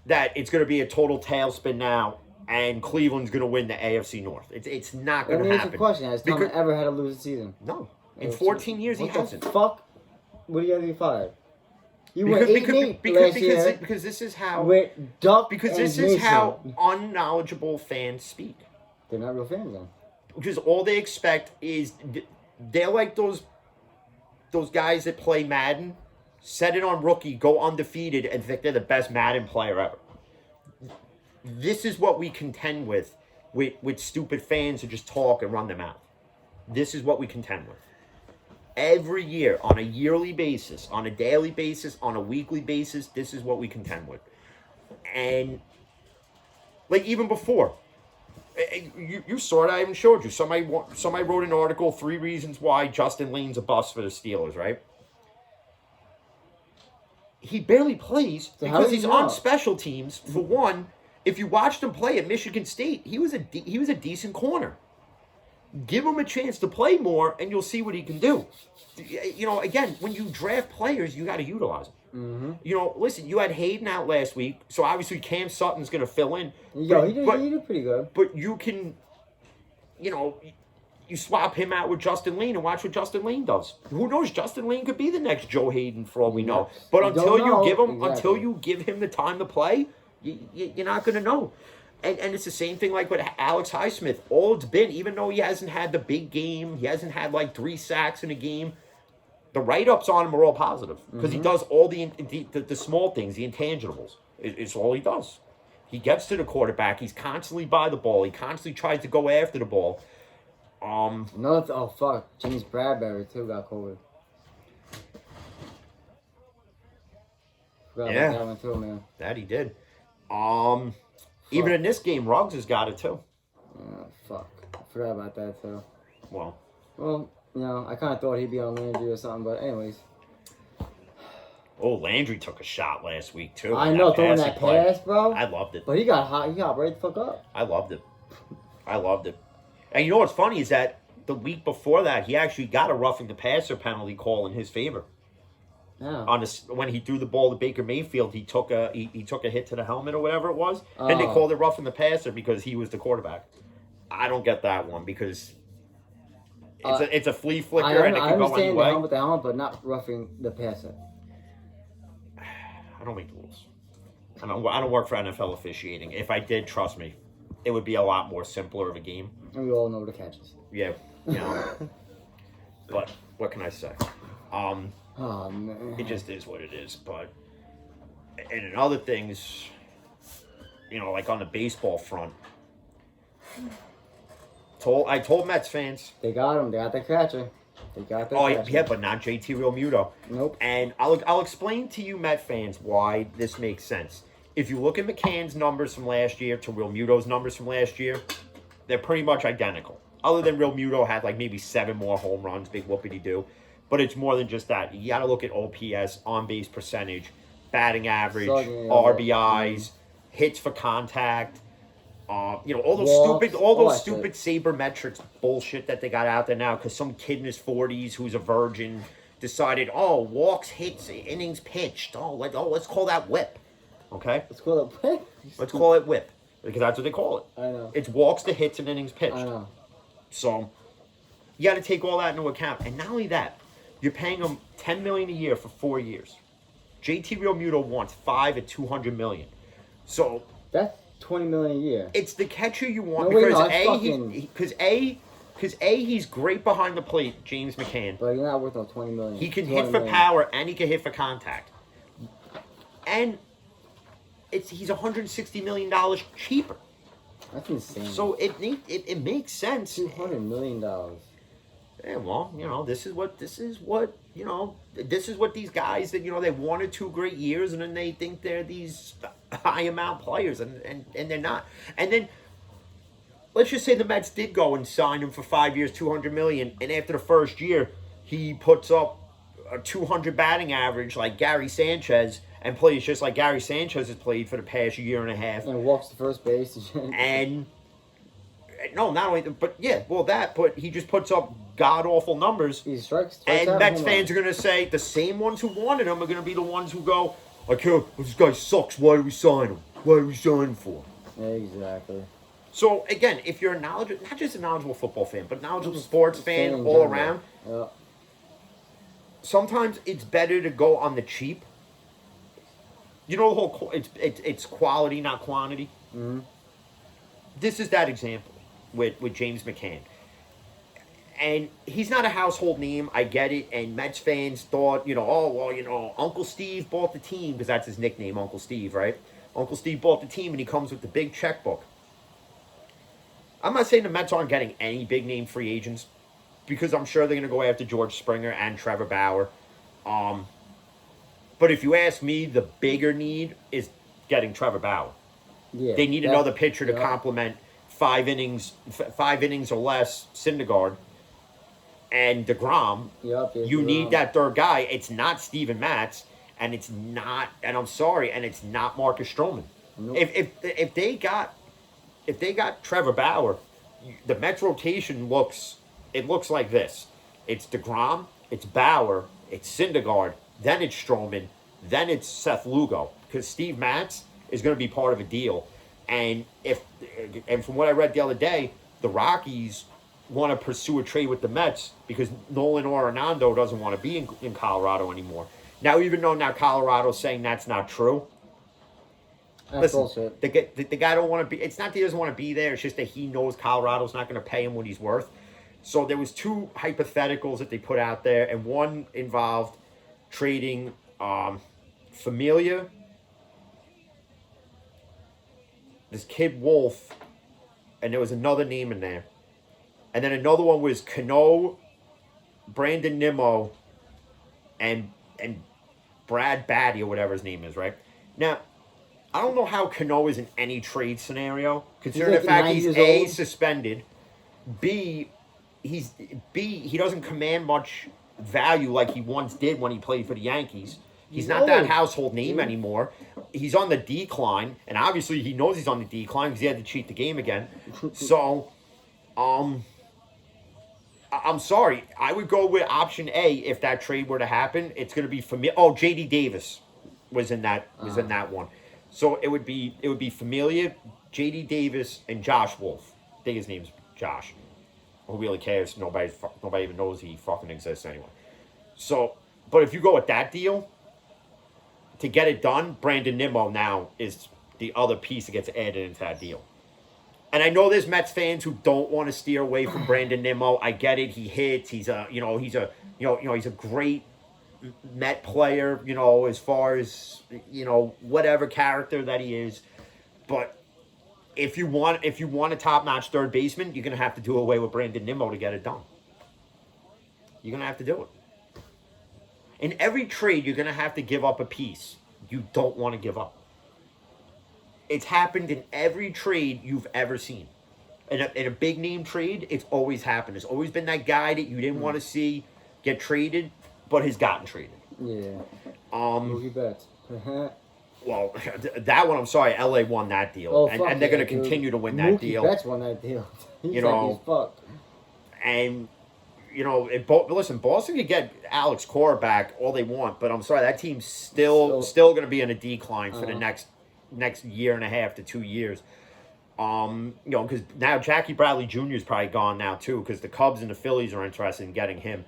that it's going to be a total tailspin now and Cleveland's going to win the AFC North. It's not going Let to me ask you happen. a question. Has Tom Because- ever had a losing season? No. In 14 years, he What the hasn't. fuck? What do you have to be fired? You went 8-8 last year Because this is how with Duck because and this is Mason. how unknowledgeable fans speak. They're not real fans then. Because all they expect is they're like those guys that play Madden, set it on rookie, go undefeated, and think they're the best Madden player ever. This is what we contend with stupid fans who just talk and run their mouth. This is what we contend with. Every year, on a yearly basis, on a daily basis, on a weekly basis, this is what we contend with. And, like, even before, you saw it, I even showed you. Somebody wrote an article, 3 reasons why Justin Lane's a bust for the Steelers, right? He barely plays So how because does he he's know? on special teams, for one, If you watched him play at Michigan State, he was a decent corner. Give him a chance to play more, and you'll see what he can do. You know, again, when you draft players, you got to utilize them. Mm-hmm. You know, listen, you had Hayden out last week, so obviously Cam Sutton's going to fill in. Yo, he did pretty good. But you can, you know, you swap him out with Justin Lean and watch what Justin Lean does. Who knows? Justin Lean could be the next Joe Hayden for all we know. But until you give him the time to play, you're not going to know. And it's the same thing like with Alex Highsmith. All it's been, even though he hasn't had the big game, he hasn't had like 3 sacks in a game, the write-ups on him are all positive. Because he does all the small things, the intangibles. It's all he does. He gets to the quarterback. He's constantly by the ball. He constantly tries to go after the ball. Oh, fuck. James Bradbury, too, got COVID. Forgot about that one, too, man. That he did. Even in this game, Ruggs has got it too. Fuck. I forgot about that too. Well, you know, I kind of thought he'd be on Landry or something, but anyways. Oh, Landry took a shot last week too. I know, throwing that pass, bro. I loved it. But he got hot. He got right the fuck up. I loved it. I loved it. And you know what's funny is that the week before that, he actually got a roughing the passer penalty call in his favor. Yeah. When he threw the ball to Baker Mayfield, he took a hit to the helmet or whatever it was, and they called it roughing the passer because he was the quarterback. I don't get that one because it's a flea flicker and it can go anyway. I understand the helmet, but not roughing the passer. I don't make the rules. I don't work for NFL officiating. If I did, trust me, it would be a lot more simpler of a game. And we all know the catches. Yeah, you know. But what can I say? Oh, man. It just is what it is. But, and in other things, you know, like on the baseball front, I told Mets fans. They got him. They got the catcher. They got the catcher. Yeah, but not JT Realmuto. Nope. And I'll explain to you Met fans why this makes sense. If you look at McCann's numbers from last year to Realmuto's numbers from last year, they're pretty much identical. Other than Realmuto had like maybe 7 more home runs, big whoopity-doo. But it's more than just that. You got to look at OPS, on-base percentage, batting average, RBIs, hits for contact. You know, all those stupid sabermetrics bullshit that they got out there now because some kid in his 40s who's a virgin decided, walks, hits, innings pitched. Let's call that whip. Okay? Let's call it whip. Let's call it whip because that's what they call it. I know. It's walks to hits and innings pitched. I know. So you got to take all that into account. And not only that, you're paying him $10 million a year for 4 years. JT Realmuto wants 5 at $200 million. So that's $20 million a year. It's the catcher you want because he's great behind the plate, James McCann. But you're not worth no $20 million. He can hit for power and he can hit for contact. And he's $160 million cheaper. That's insane. So it makes sense. $200 million. Yeah, well, you know, this is what these guys that, you know, they 1 or 2 great years and then they think they're these high amount players and they're not. And then let's just say the Mets did go and sign him for 5 years, $200 million, and after the first year he puts up a 200 batting average like Gary Sanchez and plays just like Gary Sanchez has played for the past year and a half. And walks to first base. And no, not only, but he just puts up god-awful numbers. He strikes and Mets fans are going to say, the same ones who wanted him are going to be the ones who go, this guy sucks, why do we sign him? What do we sign him for? Exactly. So, again, if you're not just a knowledgeable football fan, but knowledgeable sports fan all around, sometimes it's better to go on the cheap. You know the whole, it's quality, not quantity. Mm-hmm. This is that example with James McCann. And he's not a household name, I get it. And Mets fans thought, Uncle Steve bought the team, because that's his nickname, Uncle Steve, right? Uncle Steve bought the team, and he comes with the big checkbook. I'm not saying the Mets aren't getting any big-name free agents, because I'm sure they're going to go after George Springer and Trevor Bauer. But if you ask me, the bigger need is getting Trevor Bauer. Yeah, they need another pitcher to complement 5 innings or less, Syndergaard. And DeGrom, you need that third guy. It's not Steven Matz, and it's not, and I'm sorry, and it's not Marcus Stroman. Nope. If they got Trevor Bauer, the Mets rotation looks like this. It's DeGrom, it's Bauer, it's Syndergaard, then it's Stroman, then it's Seth Lugo, because Steve Matz is going to be part of a deal. And from what I read the other day, the Rockies want to pursue a trade with the Mets because Nolan Arenado doesn't want to be in Colorado anymore. Now, even though now Colorado's saying that's not true. That's Listen, bullshit. the guy don't want to be. It's not that he doesn't want to be there. It's just that he knows Colorado's not going to pay him what he's worth. So there was two hypotheticals that they put out there, and one involved trading Familia, this kid Wolf, and there was another name in there, and then another one was Cano, Brandon Nimmo, and Brad Batty or whatever his name is. Right now, I don't know how Cano is in any trade scenario, considering like the fact 9 he's years A, old. suspended, B, he doesn't command much value like he once did when he played for the Yankees. He's not that old, household name dude. anymore. He's on the decline, and obviously he knows he's on the decline because he had to cheat the game again. So, I'm sorry. I would go with option A if that trade were to happen. It's going to be Familia. Oh, J.D. Davis was in that one. So it would be Familia, J.D. Davis, and Josh Wolf. I think his name's Josh. Who really cares? Nobody even knows he fucking exists anyway. So, but if you go with that deal, to get it done, Brandon Nimmo now is the other piece that gets added into that deal. And I know there's Mets fans who don't want to steer away from Brandon Nimmo. I get it. He hits. He's a great Met player, as far as, whatever character that he is. But if you want a top-notch third baseman, you're going to have to do away with Brandon Nimmo to get it done. You're going to have to do it. In every trade, you're going to have to give up a piece you don't want to give up. It's happened in every trade you've ever seen. In a big-name trade, it's always happened. There's always been that guy that you didn't want to see get traded, but has gotten traded. Yeah. Mookie Betts. Well, that one, I'm sorry, LA won that deal. Oh, and fuck they're yeah, going to dude. continue to win that Mookie deal. Betts won that deal. He's You happy know, as fuck. And, listen, Boston could get Alex Cora back all they want, but I'm sorry, that team's still going to be in a decline for the next year and a half to 2 years. Because now Jackie Bradley Jr. is probably gone now, too, because the Cubs and the Phillies are interested in getting him.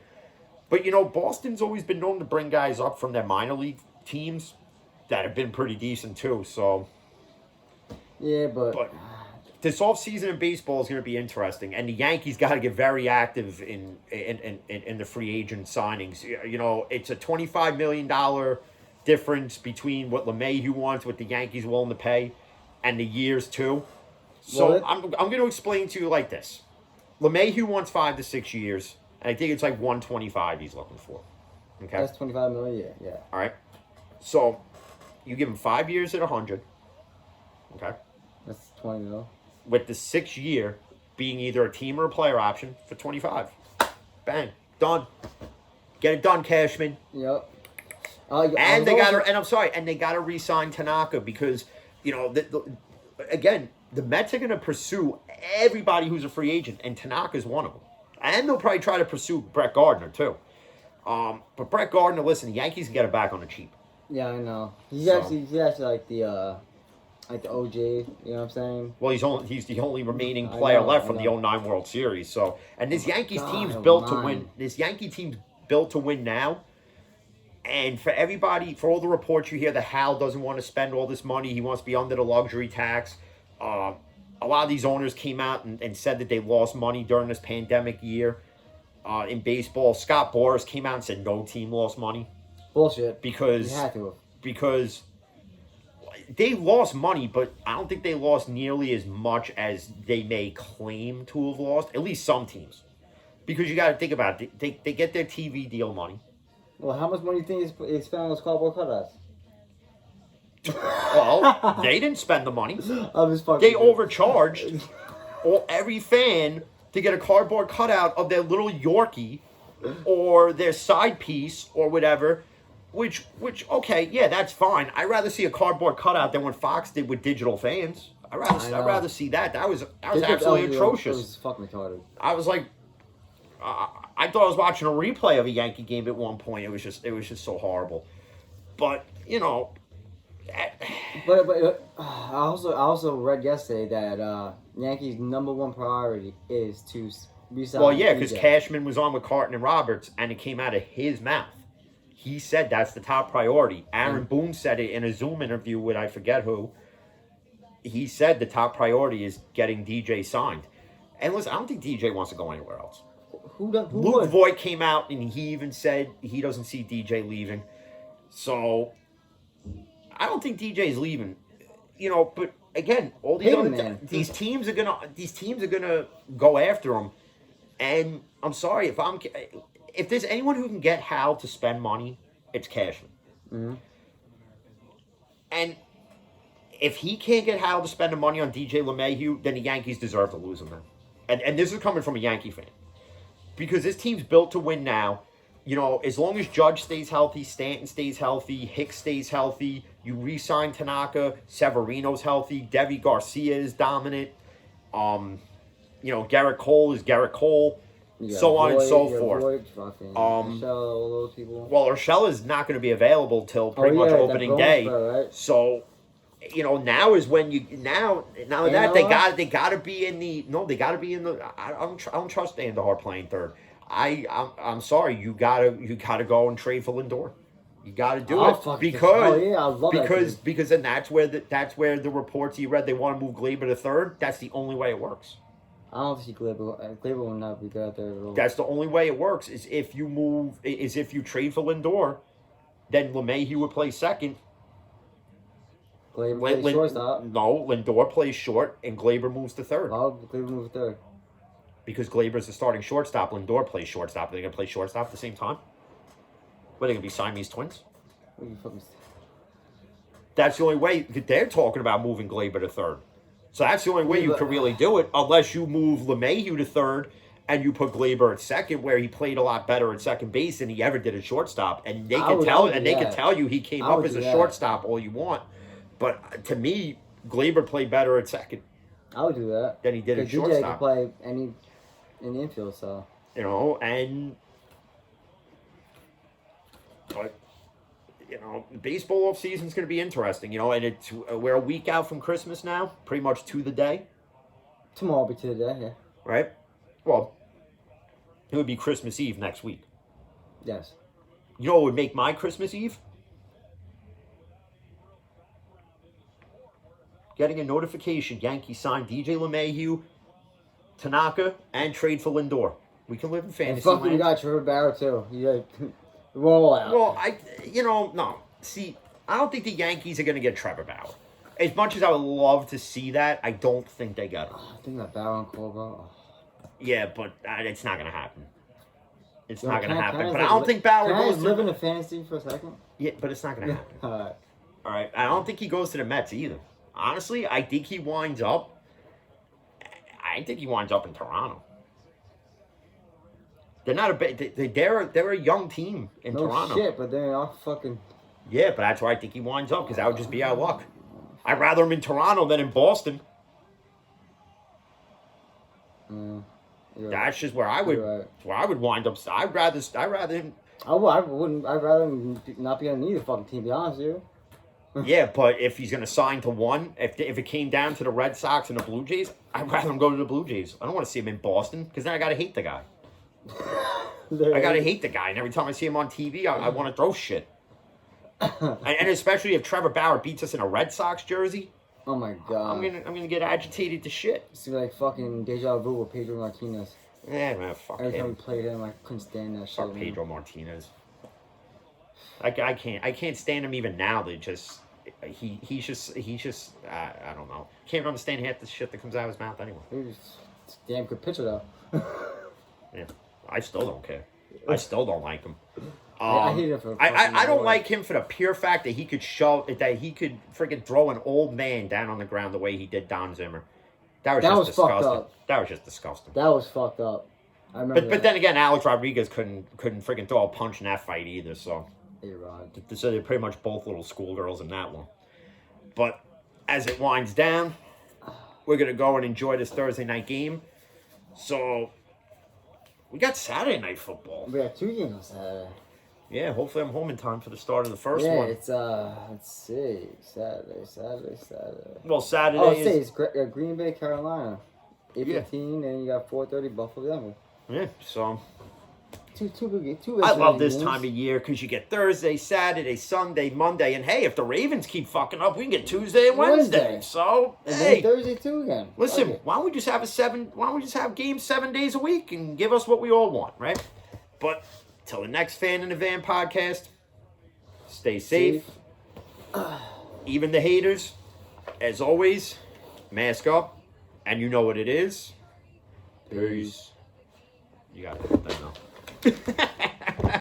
But, Boston's always been known to bring guys up from their minor league teams that have been pretty decent, too. So, Yeah, but this offseason in baseball is going to be interesting, and the Yankees got to get very active in the free agent signings. It's a $25 million difference between what LeMahieu wants, what the Yankees willing to pay, and the years, too. So I'm going to explain to you like this. LeMahieu wants 5 to 6 years, and I think it's like 125 he's looking for. Okay? that's $25 million. Yeah. All right? So you give him 5 years at 100. Okay? That's 20 mil. With the 6th year being either a team or a player option for 25. Bang. Done. Get it done, Cashman. Yep. And they got to re-sign Tanaka because, again, the Mets are going to pursue everybody who's a free agent, and Tanaka's one of them. And they'll probably try to pursue Brett Gardner, too. But Brett Gardner, listen, the Yankees can get it back on the cheap. Yeah, I know. He's actually like the OG, you know what I'm saying? Well, he's the only remaining player left from the 09 World Series. So, and this Yankees team's built to win. This Yankee team's built to win now. And for all the reports you hear that Hal doesn't want to spend all this money, he wants to be under the luxury tax. A lot of these owners came out and said that they lost money during this pandemic year in baseball. Scott Boras came out and said no team lost money. Bullshit. Because you had to. Because they lost money, but I don't think they lost nearly as much as they may claim to have lost. At least some teams. Because you got to think about it. They get their TV deal money. Well, how much money do you think they spent on those cardboard cutouts? Well, they didn't spend the money. I'm just fucking. They overcharged every fan to get a cardboard cutout of their little Yorkie or their side piece or whatever Which, okay, yeah, that's fine. I'd rather see a cardboard cutout than what Fox did with digital fans. I'd rather see that. That was absolutely atrocious. It was fucking retarded. I was like, I thought I was watching a replay of a Yankee game at one point. It was just so horrible. But you know, but I also read yesterday that Yankees' #1 priority is to resign. well, yeah, because DJ. Cashman was on with Carton and Roberts, and it came out of his mouth. He said that's the top priority. Aaron Boone said it in a Zoom interview with I forget who. He said the top priority is getting DJ signed. And listen, I don't think DJ wants to go anywhere else. Who Luke would? Voigt came out and he even said he doesn't see DJ leaving. So I don't think DJ's leaving. You know, but again, all these Hey, other man. these teams are gonna go after him. And I'm sorry if there's anyone who can get Hal to spend money, it's Cashman. Mm-hmm. And if he can't get Hal to spend the money on DJ LeMahieu, then the Yankees deserve to lose him then. And this is coming from a Yankee fan. Because this team's built to win now. You know, as long as Judge stays healthy, Stanton stays healthy, Hicks stays healthy, you re-sign Tanaka, Severino's healthy, Devi Garcia is dominant. You know, Garrett Cole is Garrett Cole. So on and so forth. All those people. Well, Urshela's not going to be available till pretty much opening day. Right? So, you know, now is when you now that they got to be in the I don't trust Andahar playing third. I'm sorry, you gotta go and trade for Lindor. You got to do it because then that's where the reports you read they want to move Glaber to third. That's the only way it works. I don't see Glaber. Glaber will not be good out there at all. That's the only way it works. Is if you trade for Lindor, then LeMahieu would play second. Glaber plays shortstop. No, Lindor plays short, and Glaber moves to third. Why would Glaber move to third? Because Glaber's the starting shortstop. Lindor plays shortstop. Are they going to play shortstop at the same time? What, are they going to be Siamese twins? What are you fucking... That's the only way. They're talking about moving Glaber to third. So that's the only way you could really do it, unless you move LeMahieu to third and you put Glaber at second, where he played a lot better at second base than he ever did at shortstop. And they can tell you he came up as a shortstop all you want. But to me, Glaber played better at second. I would do that. Than he did at DJ shortstop. can play any in the infield, so you know, and but you know, baseball off season is going to be interesting. You know, and we're a week out from Christmas now, pretty much to the day. Tomorrow will be to the day, yeah. Right. Well, it would be Christmas Eve next week. Yes. You know what would make my Christmas Eve? Getting a notification Yankees signed DJ LeMahieu, Tanaka, and trade for Lindor. We can live in fantasy land. You got Trevor Bauer too. You roll out. Well, no. See, I don't think the Yankees are going to get Trevor Bauer. As much as I would love to see that, I don't think they got him. I think that Bauer and Corvo. Yeah, but it's not going to happen. It's not going to happen. But I don't think Bauer goes to live in a fantasy for a second. Yeah, but it's not going to happen. All right. I don't think he goes to the Mets either. Honestly, I think he winds up. I think he winds up in Toronto. They're not they're a young team in Toronto. No shit, but they're all fucking. Yeah, but that's where I think he winds up because that would just be our luck. I'd rather him in Toronto than in Boston. That's just where I would. Where I would wind up. I'd rather him. I wouldn't. I'd rather him not be on either fucking team. To be honest with you. Yeah, but if he's going to sign to one, if it came down to the Red Sox and the Blue Jays, I'd rather him go to the Blue Jays. I don't want to see him in Boston because then I got to hate the guy. I got to hate the guy, and every time I see him on TV, I want to throw shit. and especially if Trevor Bauer beats us in a Red Sox jersey. Oh my god! I'm gonna get agitated to shit. It's like fucking deja vu with Pedro Martinez. Yeah, man, fuck Every him. time we played him, I couldn't stand that shit. Fuck Pedro Martinez. I can't stand him even now. They just he's just I don't know. Can't understand half the shit that comes out of his mouth anyway. He's a damn good pitcher though. Yeah, I still don't care. I still don't like him. I hate him for. I don't like him for the pure fact that he could freaking throw an old man down on the ground the way he did Don Zimmer. That was disgusting. Fucked up. That was just disgusting. That was fucked up. I remember. But then again, Alex Rodriguez couldn't freaking throw a punch in that fight either. So A-Rod. So they're pretty much both little schoolgirls in that one. But as it winds down, we're going to go and enjoy this Thursday night game. So we got Saturday night football. We got 2 games on Saturday. Yeah, hopefully I'm home in time for the start of the first Yeah, one. it's let's see, Saturday. Well, Saturday Oh, is... it's Green Bay, Carolina, 8:15, and you got 4:30 Buffalo, Denver. Yeah, so... Two I love big this games. time of year because you get Thursday, Saturday, Sunday, Monday, and hey, if the Ravens keep fucking up, we can get Tuesday and Wednesday. So, And hey... then Thursday too again. Listen, Okay. why don't we just have games 7 days a week and give us what we all want, right? But till the next Fan in the Van podcast, stay safe. Even the haters, as always, mask up, and you know what it is. Peace. You got it. I know.